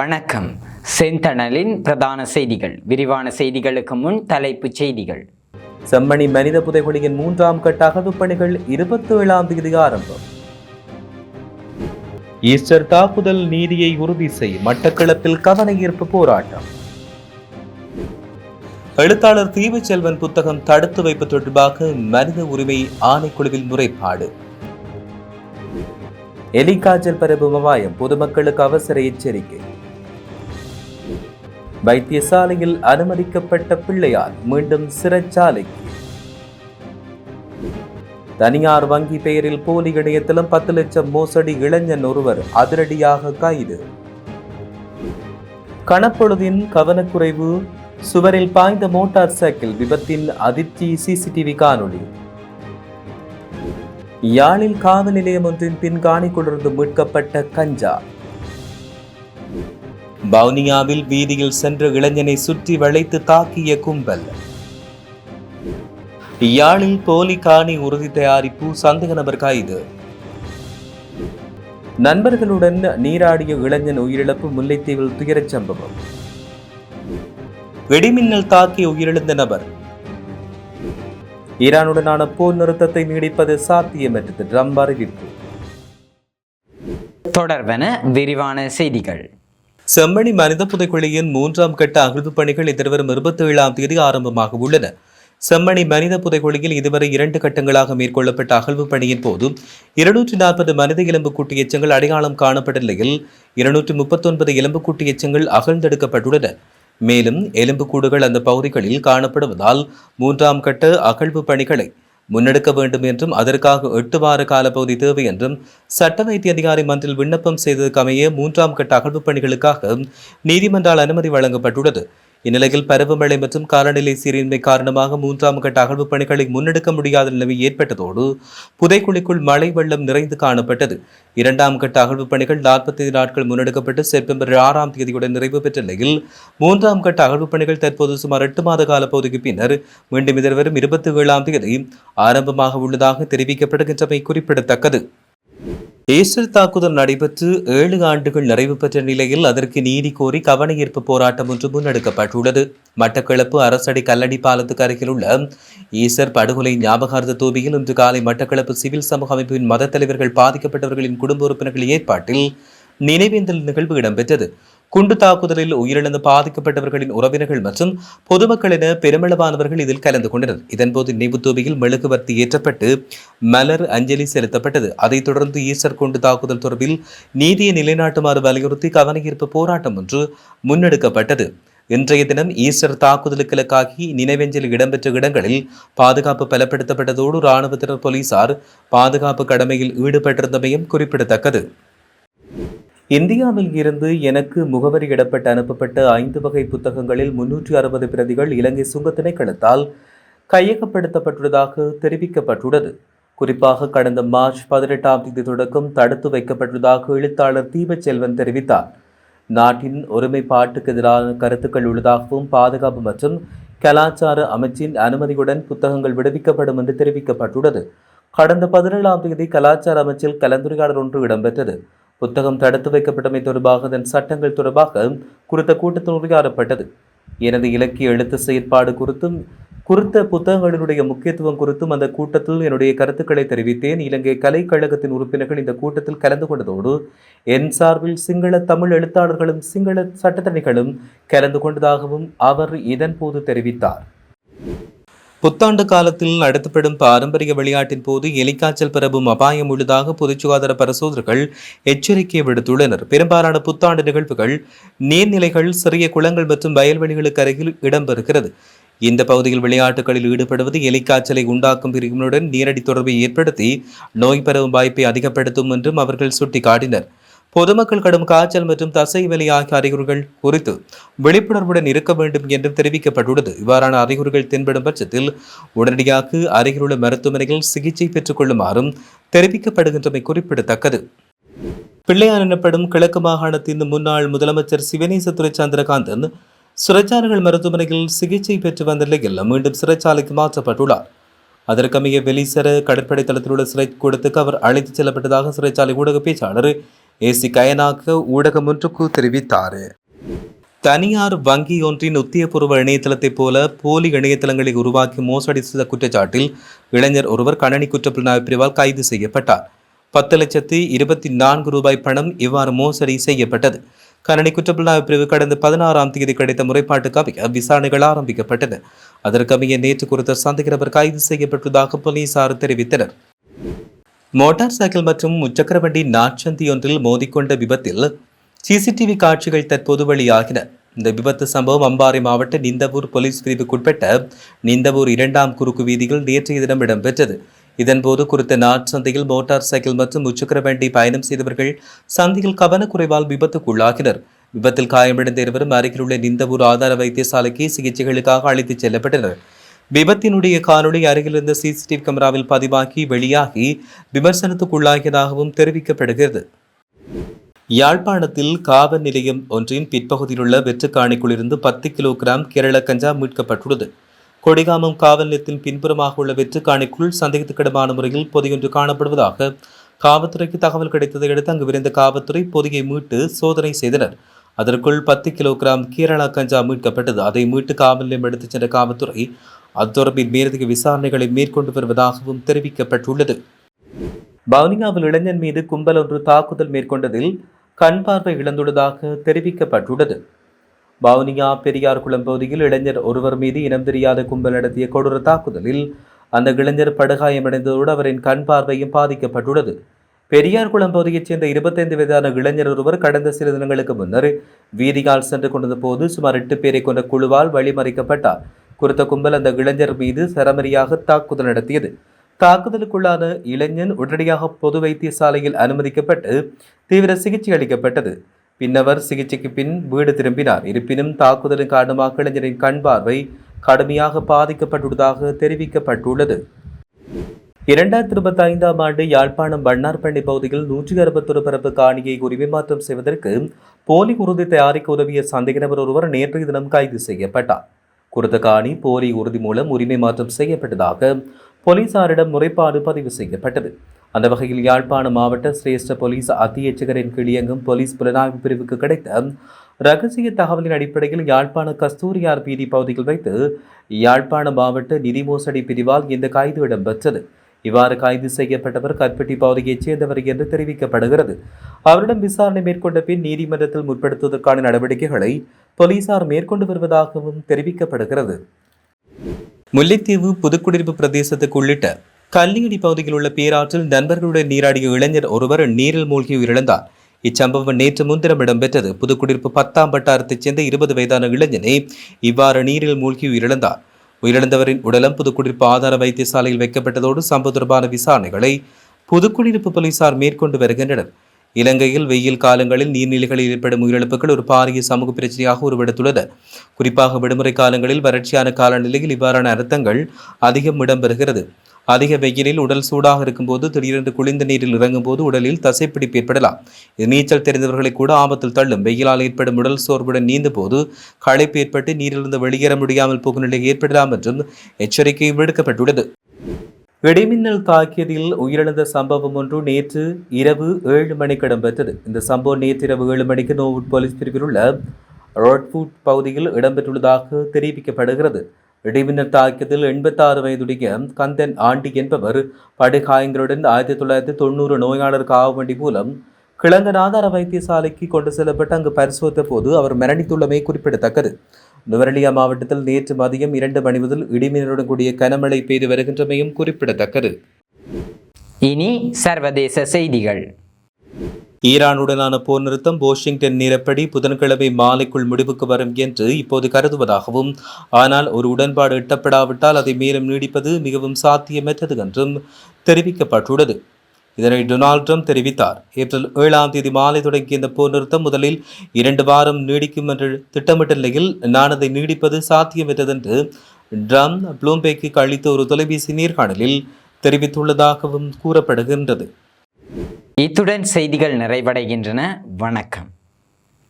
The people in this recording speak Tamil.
வணக்கம். செந்தணலின் பிரதான செய்திகள். விரிவான செய்திகளுக்கு முன் தலைப்புச் செய்திகள். செம்மணி மனித புதைகுழியின் 3ஆம் கட்ட அகழ்வுப் பணிகள் 27ஆம் தேதி ஆரம்பம். ஈஸ்டர் தாக்குதல் நீதியை உறுதி செய், மட்டக்களப்பில் கவனஈர்ப்பு போராட்டம். எழுத்தாளர் தீவுச்செல்வன் புத்தகம் தடுத்து வைப்பு தொடர்பாக மனித உரிமை ஆணைக்குழுவில் முறைப்பாடு. எலிக்காய்ச்சல் பரவும் அபாயம், பொதுமக்களுக்கு அவசர எச்சரிக்கை. வைத்தியசாலையில் அனுமதிக்கப்பட்ட பிள்ளையார் மீண்டும் சிறைச்சாலைக்கு. தனியார் வங்கி பெயரில் போலி இணையத்திலும் 10 லட்சம் மோசடி, இளைஞன் ஒருவர் அதிரடியாக கைது. கணப்பொழுதின் கவனக்குறைவு, சுவரில் பாய்ந்த மோட்டார் சைக்கிள் விபத்தின் அதிர்ச்சி சிசிடிவி காணொளி. யாழில் காவல் நிலையம் ஒன்றின் பின்காணிக்குள்ளிருந்து மீட்கப்பட்ட கஞ்சா. வவுனியாவில் வீதியில் சென்ற இளைஞனை சுற்றி வளைத்து தாக்கிய கும்பல். யாழில் போலி காணி உறுதி தயாரிப்பு, சந்தேக நபர் கைது. நண்பர்களுடன் நீராடிய இளைஞன் உயிரிழப்பு, முல்லைத்தீவில் துயரச் சம்பவம். வெடிமின்னல் தாக்கி உயிரிழந்த நபர். ஈரானுடனான போர் நிறுத்தத்தை நீடிப்பது சாத்தியமற்றது, ட்ரம்ப் அறிவிப்பு. தொடர்பென விரிவான செய்திகள். செம்மணி மனித புதைகுழியின் 3ஆம் கட்ட அகழ்வுப் பணிகள் எதிர்வரும் 27ஆம் தேதி ஆரம்பமாக உள்ளன. செம்மணி மனித புதைகுழியில் இதுவரை 2 கட்டங்களாக மேற்கொள்ளப்பட்ட அகழ்வுப் பணியின் போது 240 மனித எலும்புக்கூட்டு எச்சங்கள் அடையாளம் காணப்பட்ட நிலையில் 239 எலும்புக்கூட்டு எச்சங்கள் அகழ்ந்தெடுக்கப்பட்டுள்ளன. மேலும் எலும்புக்கூடுகள் அந்த பகுதிகளில் காணப்படுவதால் 3ஆம் கட்ட அகழ்வு பணிகளை முன்னெடுக்க வேண்டும் என்றும் அதற்காக 8 வார காலப்பகுதி தேவை என்றும் சட்ட வைத்திய அதிகாரி மன்றில் விண்ணப்பம் செய்ததற்கு அமைய 3ஆம் கட்ட அகழ்வு பணிகளுக்காக நீதிமன்றால் அனுமதி வழங்கப்பட்டுள்ளது. இந்நிலையில் பருவமழை மற்றும் காலநிலை சீரின்மை காரணமாக 3ஆம் கட்ட அகழ்வு பணிகளை முன்னெடுக்க முடியாத நிலைமை ஏற்பட்டதோடு புதைக்குழிக்குள் மழை வெள்ளம் நிறைந்து காணப்பட்டது. 2ஆம் கட்ட அகழ்வு பணிகள் 45 நாட்கள் முன்னெடுக்கப்பட்டு செப்டம்பர் 6ஆம் தேதியுடன் நிறைவு பெற்ற நிலையில் 3ஆம் கட்ட அகழ்வு பணிகள் தற்போது சுமார் 8 மாத கால பகுதிக்கு பின்னர் மீண்டும் எதிர்வரும் 27ஆம் தேதி ஆரம்பமாக உள்ளதாக தெரிவிக்கப்படுகின்றமை குறிப்பிடத்தக்கது. ஈஸ்டர் தாக்குதல் நடைபெற்று 7 ஆண்டுகள் நிறைவு பெற்ற நிலையில் அதற்கு நீதி கோரி கவனஈர்ப்பு போராட்டம் ஒன்று முன்னெடுக்கப்பட்டுள்ளது. மட்டக்களப்பு அரசடி கல்லடி பாலத்துக்கு அருகில் உள்ள ஈஸ்டர் படுகொலை ஞாபகார்த்த தூபியில் இன்று காலை மட்டக்களப்பு சிவில் சமூக அமைப்பின் மத தலைவர்கள், பாதிக்கப்பட்டவர்களின் குடும்ப உறுப்பினர்கள் ஏற்பாட்டில் நினைவேந்தல் நிகழ்வு இடம்பெற்றது. குண்டு தாக்குதலில் உயிரிழந்து பாதிக்கப்பட்டவர்களின் உறவினர்கள் மற்றும் பொதுமக்கள் என பெருமளவானவர்கள் இதில் கலந்து கொண்டனர். இதன்போது நினைவு தூபியில் மெழுகுவர்த்தி ஏற்றப்பட்டு மலர் அஞ்சலி செலுத்தப்பட்டது. அதைத் தொடர்ந்து ஈஸ்டர் குண்டு தாக்குதல் தொடர்பில் நீதியை நிலைநாட்டுமாறு வலியுறுத்தி கவனஈர்ப்பு போராட்டம் ஒன்று முன்னெடுக்கப்பட்டது. இன்றைய தினம் ஈஸ்டர் தாக்குதலுக்கு இலக்காகி நினைவஞ்சலி இடம்பெற்ற இடங்களில் பாதுகாப்பு பலப்படுத்தப்பட்டதோடு இராணுவத்தினர், போலீசார் பாதுகாப்பு கடமையில் ஈடுபட்டிருந்தமையும் குறிப்பிடத்தக்கது. இந்தியாவில் இருந்து எனக்கு முகவரியிடப்பட்டு அனுப்பப்பட்ட 5 வகை புத்தகங்களில் 360 பிரதிகள் இலங்கை சுங்க திணைக்களத்தால் கையகப்படுத்தப்பட்டுள்ளதாக தெரிவிக்கப்பட்டுள்ளது. குறிப்பாக கடந்த மார்ச் 18ஆம் தேதி தொடக்கம் தடுத்து வைக்கப்பட்டுள்ளதாக எழுத்தாளர் தீவுச்செல்வன் தெரிவித்தார். நாட்டின் ஒருமைப்பாட்டுக்கு எதிரான கருத்துக்கள் உள்ளதாகவும் பாதுகாப்பு மற்றும் கலாச்சார அமைச்சின் அனுமதியுடன் புத்தகங்கள் விடுவிக்கப்படும் என்று தெரிவிக்கப்பட்டுள்ளது. கடந்த 17ஆம் தேதி கலாச்சார அமைச்சில் கலந்துரையாடல் ஒன்று இடம்பெற்றது. புத்தகம் தடுத்து வைக்கப்பட்டமை தொடர்பாக அதன் சட்டங்கள் தொடர்பாக குறித்த கூட்டத்தில் உரையாடப்பட்டது. எனது இலக்கிய எழுத்து செயற்பாடு குறித்தும் குறித்த புத்தகங்களினுடைய முக்கியத்துவம் குறித்தும் அந்த கூட்டத்தில் என்னுடைய கருத்துக்களை தெரிவித்தேன். இலங்கை கலைக்கழகத்தின் உறுப்பினர்கள் இந்த கூட்டத்தில் கலந்து கொண்டதோடு என் சார்பில் சிங்கள தமிழ் எழுத்தாளர்களும் சிங்கள சட்டத்தணிகளும் கலந்து கொண்டதாகவும் அவர் இதன்போது தெரிவித்தார். புத்தாண்டு காலத்தில் நடத்தப்படும் பாரம்பரிய விளையாட்டின் போது எலிக்காய்ச்சல் பரவும் அபாயம் உள்ளதாக பொது சுகாதார பரிசோதகர்கள் எச்சரிக்கை விடுத்துள்ளனர். பெரும்பாலான புத்தாண்டு நிகழ்வுகள் நீர்நிலைகள், சிறிய குளங்கள் மற்றும் வயல்வெளிகளுக்கு அருகில் இடம்பெறுகிறது. இந்த பகுதியில் விளையாட்டுகளில் ஈடுபடுவது எலிக்காய்ச்சலை உண்டாக்கும் பிரிவினுடன் நேரடி தொடர்பை ஏற்படுத்தி நோய் பரவும் வாய்ப்பை அதிகப்படுத்தும் என்றும் அவர்கள் சுட்டிக்காட்டினர். பொதுமக்கள் கடும் காய்ச்சல் மற்றும் தசை வலி ஆகிய அறிகுறிகள் குறித்து விழிப்புணர்வுடன் இருக்க வேண்டும் என்றும் தெரிவிக்கப்பட்டுள்ளது. இவ்வாறான அறிகுறிகள் தென்படும் பட்சத்தில் உடனடியாக அருகிலுள்ள மருத்துவமனையில் சிகிச்சை பெற்றுக் கொள்ளுமாறும் தெரிவிக்கப்படுகின்றமை குறிப்பிடத்தக்கது. பிள்ளையார் எனப்படும் கிழக்கு மாகாணத்தின் முன்னாள் முதலமைச்சர் சிவனேசதுரை சந்திரகாந்தன் சிறைச்சாலைகள் மருத்துவமனையில் சிகிச்சை பெற்று வந்த நிலையில் மீண்டும் சிறைச்சாலைக்கு மாற்றப்பட்டுள்ளார். அதற்கமைய வெளிசர கடற்படை தளத்தில் உள்ள சிறை கூடத்துக்கு அவர் அழைத்துச் செல்லப்பட்டதாக சிறைச்சாலை ஊடக பேச்சாளர் ஏசி கயனாக ஊடகம் ஒன்றுக்கு தெரிவித்தார். தனியார் வங்கி ஒன்றின் உத்தியபூர்வ இணையதளத்தைப் போல போலி இணையதளங்களை உருவாக்கி மோசடி செய்த குற்றச்சாட்டில் இளைஞர் ஒருவர் கணனி குற்றப்புலனாய்வு பிரிவால் கைது செய்யப்பட்டார். 10,24,00,000 ரூபாய் பணம் இவ்வாறு மோசடி செய்யப்பட்டது. கணனி குற்றப்புலனாய்வு பிரிவு கடந்த 16ஆம் தேதி கிடைத்த முறைப்பாட்டுக்கு அமைய விசாரணைகள் ஆரம்பிக்கப்பட்டன. அதற்கமைய நேற்று குறித்த சந்தேக நபர் கைது செய்யப்பட்டதாக போலீசார் தெரிவித்தனர். மோட்டார் சைக்கிள் மற்றும் முச்சக்கர வண்டி நாட்சந்தி ஒன்றில் மோதிக்கொண்ட விபத்தில் சிசிடிவி காட்சிகள் தற்போது வெளியாகின. இந்த விபத்து சம்பவம் அம்பாறை மாவட்ட நிந்தவூர் போலீஸ் பிரிவுக்குட்பட்ட நிந்தவூர் 2ஆம் குறுக்கு வீதியில் நேற்றைய தினம் இடம்பெற்றது. இதன்போது குறித்த நாட்சந்தையில் மோட்டார் சைக்கிள் மற்றும் முச்சக்கர வண்டி பயணம் செய்தவர்கள் சந்தையில் கவனக்குறைவால் விபத்துக்குள்ளாகினர். விபத்தில் காயமடைந்த இருவரும் அருகிலுள்ள நிந்தவூர் ஆதார வைத்தியசாலைக்கு சிகிச்சைகளுக்காக அழைத்துச் செல்லப்பட்டனர். விபத்தினுடைய காணொலி அருகிலிருந்த சிசிடிவி கேமராவில் பதிவாகி வெளியாகி விமர்சனத்துக்குள்ளாகியதாகவும் தெரிவிக்கப்படுகிறது. யாழ்ப்பாணத்தில் காவல் நிலையம் ஒன்றின் பிற்பகுதியில் உள்ள வெற்றுக்காணிக்குள்ளிருந்து 10 கிலோகிராம் கேரள கஞ்சா மீட்கப்பட்டுள்ளது. கொடிகாமம் காவல் நிலையத்தின் பின்புறமாக உள்ள வெற்றுக்காணிக்குள் சந்தேகத்துக்கிடமான முறையில் பொதியொன்று காணப்படுவதாக காவல்துறைக்கு தகவல் கிடைத்ததை அடுத்து அங்கு விரைந்த காவல்துறை பொதியை மீட்டு சோதனை செய்தனர். அதற்குள் 10 கிலோகிராம் கேரளா கஞ்சா மீட்கப்பட்டது. அதை மீட்டு காவல் நிலையம் எடுத்துச் சென்ற காவல்துறை அது தொடர்பில் மேலதிக விசாரணைகளை மேற்கொண்டு வருவதாகவும் தெரிவிக்கப்பட்டுள்ளது. வவுனியாவில் இளைஞன் மீது கும்பல் ஒன்று தாக்குதல் மேற்கொண்டதில் கண் பார்வை இழந்துள்ளதாக தெரிவிக்கப்பட்டுள்ளது. வவுனியா பெரியார் குளம் பகுதியில் இளைஞர் ஒருவர் மீது இனம் தெரியாத கும்பல் நடத்திய கொடூர தாக்குதலில் அந்த இளைஞர் படுகாயமடைந்ததோடு அவரின் கண் பார்வையும் பாதிக்கப்பட்டுள்ளது. பெரியார் குளம் பகுதியைச் சேர்ந்த 25 வயதான இளைஞர் ஒருவர் கடந்த சில தினங்களுக்கு முன்னர் வீதியால் சென்று கொண்டிருந்த போது சுமார் 8 பேரை கொண்ட குழுவால் வழிமறிக்கப்பட்டார். குறித்த கும்பல் அந்த இளைஞர் மீது சரமரியாக தாக்குதல் நடத்தியது. தாக்குதலுக்குள்ளான இளைஞன் உடனடியாக பொது வைத்தியசாலையில் அனுமதிக்கப்பட்டு தீவிர சிகிச்சை அளிக்கப்பட்டது. பின்னவர் சிகிச்சைக்கு பின் வீடு திரும்பினார். இருப்பினும் தாக்குதலின் காரணமாக இளைஞரின் கண் பார்வை கடுமையாக பாதிக்கப்பட்டுள்ளதாக தெரிவிக்கப்பட்டுள்ளது. 2025ஆம் ஆண்டு யாழ்ப்பாணம் வண்ணார்பண்ணி பகுதியில் 161 பரப்பு காணியை உரிமை மாற்றம் செய்வதற்கு போலி உறுதி தயாரிக்க உதவிய சந்தேக நபர் ஒருவர் நேற்றைய தினம் கைது செய்யப்பட்டார். குறித்த காணி போலி உறுதி மூலம் உரிமை மாற்றம் செய்யப்பட்டதாக போலீசாரிடம் முறைப்பாடு பதிவு செய்யப்பட்டது. அந்த வகையில் யாழ்ப்பாணம் மாவட்ட சிரேஷ்ட போலீஸ் அத்தியட்சகரின் கீழ் இயங்கும் போலீஸ் புலனாய்வு பிரிவுக்கு கிடைத்த ரகசிய தகவலின் அடிப்படையில் யாழ்ப்பாண கஸ்தூரியார் வீதி பகுதியில் வைத்து யாழ்ப்பாண மாவட்ட நிதி மோசடி பிரிவால் இந்த கைது இடம்பெற்றது. இவ்வாறு கைது செய்யப்பட்டவர் கற்பட்டி பகுதியைச் சேர்ந்தவர் என்று தெரிவிக்கப்படுகிறது. அவரிடம் விசாரணை மேற்கொண்ட பின் நீதிமன்றத்தில் முற்படுத்துவதற்கான நடவடிக்கைகளை போலீசார் மேற்கொண்டு வருவதாகவும் தெரிவிக்கப்படுகிறது. முல்லைத்தீவு புதுக்குடியிருப்பு பிரதேசத்துக்கு உள்ளிட்ட கல்லியடி பகுதியில் உள்ள பேராற்றில் நண்பர்களுடன் நீராடிய இளைஞர் ஒருவர் நீரில் மூழ்கி உயிரிழந்தார். இச்சம்பவம் நேற்று முன்தினம் இடம்பெற்றது. புதுக்குடியிருப்பு 10ஆம் வட்டாரத்தைச் சேர்ந்த 20 வயதான இளைஞனே இவ்வாறு நீரில் மூழ்கி உயிரிழந்தார். உயிரிழந்தவரின் உடலம் புதுக்குடியிருப்பு ஆதார வைத்தியசாலையில் வைக்கப்பட்டதோடு சம்பவம் தொடர்பான விசாரணைகளை புதுக்குடியிருப்பு போலீசார் மேற்கொண்டு வருகின்றனர். இலங்கையில் வெயில் காலங்களில் நீர்நிலைகளில் ஏற்படும் உயிரிழப்புகள் ஒரு பாரிய சமூக பிரச்சனையாக உருவெடுத்துள்ளது. குறிப்பாக விடுமுறை காலங்களில் வறட்சியான காலநிலையில் இவ்வாறான அர்த்தங்கள் அதிகம் இடம்பெறுகிறது. அதிக வெயிலில் உடல் சூடாக இருக்கும்போது திடீரென்று குளிர்ந்த நீரில் இறங்கும் போது உடலில் தசைப்பிடிப்பு ஏற்படலாம். இது நீச்சல் தெரிந்தவர்களை கூட ஆபத்தில் தள்ளும். வெயிலால் ஏற்படும் உடல் சோர்வுடன் நீந்த போது களைப்பு ஏற்பட்டு நீரிலிருந்து வெளியேற முடியாமல் போகும் நிலை ஏற்படலாம் என்றும் எச்சரிக்கை விடுக்கப்பட்டுள்ளது. இடிமின்னல் தாக்கியதில் உயிரிழந்த சம்பவம் ஒன்று நேற்று இரவு 7 மணிக்கு இடம்பெற்றது. இந்த சம்பவம் நேற்று இரவு 7 மணிக்கு நோவுட் போலீஸ் பிரிவில் உள்ள ரோட்ஃபுட் பகுதியில் இடம்பெற்றுள்ளதாக தெரிவிக்கப்படுகிறது. இடிமின்னல் தாக்கியதில் 86 வயதுடைய கந்தன் ஆண்டி என்பவர் படுகாயங்களுடன் 1990 நோயாளர் காவண்டி மூலம் கிழங்கன் ஆதார வைத்தியசாலைக்கு கொண்டு செல்லப்பட்டு அங்கு பரிசோதித்த போது அவர் மரணித்துள்ளமை குறிப்பிடத்தக்கது. நுவரெலியா மாவட்டத்தில் நேற்று மதியம் 2 மணி முதல் இடிமின்னலுடன் கூடிய கனமழை பெய்து வருகின்றமையும் குறிப்பிடத்தக்கது. இனி சர்வதேச செய்திகள். ஈரானுடனான போர் நிறுத்தம் வாஷிங்டன் நேரப்படி புதன்கிழமை மாலைக்குள் முடிவுக்கு வரும் என்று இப்போது கருதுவதாகவும், ஆனால் ஒரு உடன்பாடு எட்டப்படாவிட்டால் அதை மேலும் நீடிப்பது மிகவும் சாத்தியமற்றது என்றும் தெரிவிக்கப்பட்டுள்ளது. இதனை டொனால்ட் ட்ரம்ப் தெரிவித்தார். ஏப்ரல் 7ஆம் தேதி மாலை தொடங்கிய இந்த போர் நிறுத்தம் முதலில் 2 வாரம் நீடிக்கும் என்று திட்டமிட்ட நிலையில் நான் அதை நீடிப்பது சாத்தியமற்றது என்று ட்ரம்ப் ப்ளூம்பேக்கு அளித்த ஒரு தொலைபேசி நேர்காணலில் தெரிவித்துள்ளதாகவும் கூறப்படுகின்றது. இத்துடன் செய்திகள் நிறைவடைகின்றன. வணக்கம்.